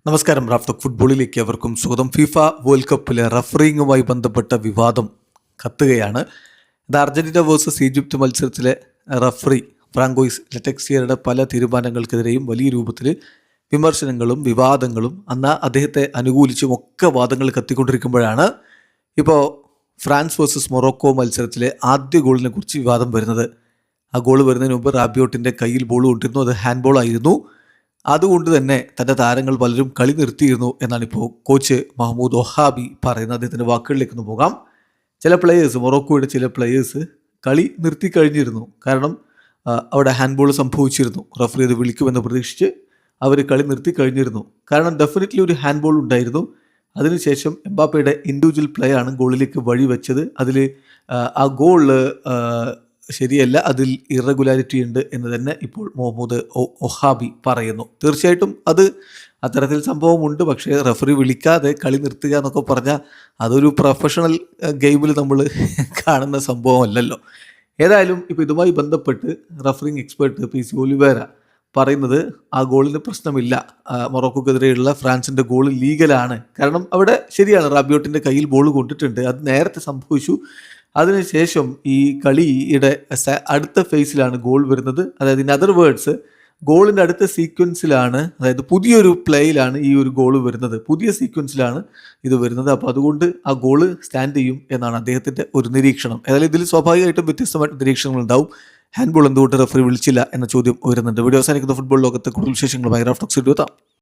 നമസ്കാരം. റാഫ് ഫുട്ബോളിലേക്ക് അവർക്കും സ്വാഗതം. ഫിഫ വേൾഡ് കപ്പിലെ റഫറിങ്ങുമായി ബന്ധപ്പെട്ട വിവാദം കത്തുകയാണ്. ഇത് അർജന്റീന വേഴ്സസ് ഈജിപ്ത് മത്സരത്തിലെ റഫറി ഫ്രാങ്കോയിസ് ലെറ്റക്സിയറുടെ പല തീരുമാനങ്ങൾക്കെതിരെയും വലിയ രൂപത്തിൽ വിമർശനങ്ങളും വിവാദങ്ങളും അദ്ദേഹത്തെ അനുകൂലിച്ചും ഒക്കെ വാദങ്ങൾ കത്തിക്കൊണ്ടിരിക്കുമ്പോഴാണ് ഇപ്പോൾ ഫ്രാൻസ് വേഴ്സസ് മൊറോക്കോ മത്സരത്തിലെ ആദ്യ ഗോളിനെ കുറിച്ച് വിവാദം വരുന്നത്. ആ ഗോൾ വരുന്നതിന് മുമ്പ് റാബിയോട്ടിൻ്റെ കയ്യിൽ ബോൾ കൊണ്ടിരുന്നു. അത് ഹാൻഡ് ബോൾ ആയിരുന്നു. അതുകൊണ്ട് തന്നെ തൻ്റെ താരങ്ങൾ പലരും കളി നിർത്തിയിരുന്നു എന്നാണ് ഇപ്പോൾ കോച്ച് മഹ്മൂദ് ഒഹാബി പറയുന്നത്. അദ്ദേഹത്തിൻ്റെ വാക്കുകളിലേക്കൊന്ന് പോകാം. ചില പ്ലെയേഴ്സ്, മൊറോക്കോയുടെ ചില പ്ലെയേഴ്സ് കളി നിർത്തി കഴിഞ്ഞിരുന്നു. കാരണം അവിടെ ഹാൻഡ് ബോൾ സംഭവിച്ചിരുന്നു. റഫറി അത് വിളിക്കുമെന്ന് പ്രതീക്ഷിച്ച് അവർ കളി നിർത്തി കഴിഞ്ഞിരുന്നു. കാരണം ഡെഫിനറ്റ്ലി ഒരു ഹാൻഡ് ബോൾ ഉണ്ടായിരുന്നു. അതിനുശേഷം എംബാപ്പയുടെ ഇൻഡിവിജ്വൽ പ്ലേ ആണ് ഗോളിലേക്ക് വഴി വെച്ചത്. അതിൽ ആ ഗോൾ ശരിയല്ല, അതിൽ ഇറഗുലാരിറ്റി ഉണ്ട് എന്ന് തന്നെ ഇപ്പോൾ മഹ്മൂദ് ഒഹാബി പറയുന്നു. തീർച്ചയായിട്ടും അത് അത്തരത്തിൽ സംഭവമുണ്ട്. പക്ഷേ റഫറി വിളിക്കാതെ കളി നിർത്തുക എന്നൊക്കെ പറഞ്ഞാൽ അതൊരു പ്രൊഫഷണൽ ഗെയിമിൽ നമ്മൾ കാണുന്ന സംഭവമല്ലല്ലോ. ഏതായാലും ഇപ്പോൾ ഇതുമായി ബന്ധപ്പെട്ട് റഫറിങ് എക്സ്പേർട്ട് പി.സി. ഒലിവേര പറയുന്നത് ആ ഗോളിന് പ്രശ്നമില്ല, മൊറോക്കോക്കെതിരെയുള്ള ഫ്രാൻസിൻ്റെ ഗോൾ ലീഗലാണ്. കാരണം അവിടെ ശരിയാണ്, റാബിയോട്ടിൻ്റെ കയ്യിൽ ബോൾ കൊണ്ടിട്ടുണ്ട്, അത് നേരത്തെ സംഭവിച്ചു. അതിനുശേഷം ഈ കളിയുടെ അടുത്ത ഫേസിലാണ് ഗോൾ വരുന്നത്. അതായത് ഇൻ അതർ വേർഡ്സ്, ഗോളിൻ്റെ അടുത്ത സീക്വൻസിലാണ്, അതായത് പുതിയൊരു പ്ലേയിലാണ് ഈ ഒരു ഗോൾ വരുന്നത്, പുതിയ സീക്വൻസിലാണ് ഇത് വരുന്നത്. അപ്പോൾ അതുകൊണ്ട് ആ ഗോള് സ്റ്റാൻഡ് ചെയ്യും എന്നാണ് അദ്ദേഹത്തിൻ്റെ ഒരു നിരീക്ഷണം. ഏതായാലും ഇതിൽ സ്വാഭാവികമായിട്ടും വ്യത്യസ്തമായിട്ട് നിരീക്ഷണങ്ങൾ ഉണ്ടാവും. ഹാൻഡ് ബോൾ എന്തുകൊണ്ട് റഫറി വിളിച്ചില്ല എന്ന ചോദ്യം ഉയരുന്നുണ്ട്. വീഡിയോ അവസാനിക്കുന്ന ഫുട്ബോൾ ലോകത്തെ കൂടുതൽ വിശേഷങ്ങളുമായി റാഫ് ടോക്സ് എത്താം.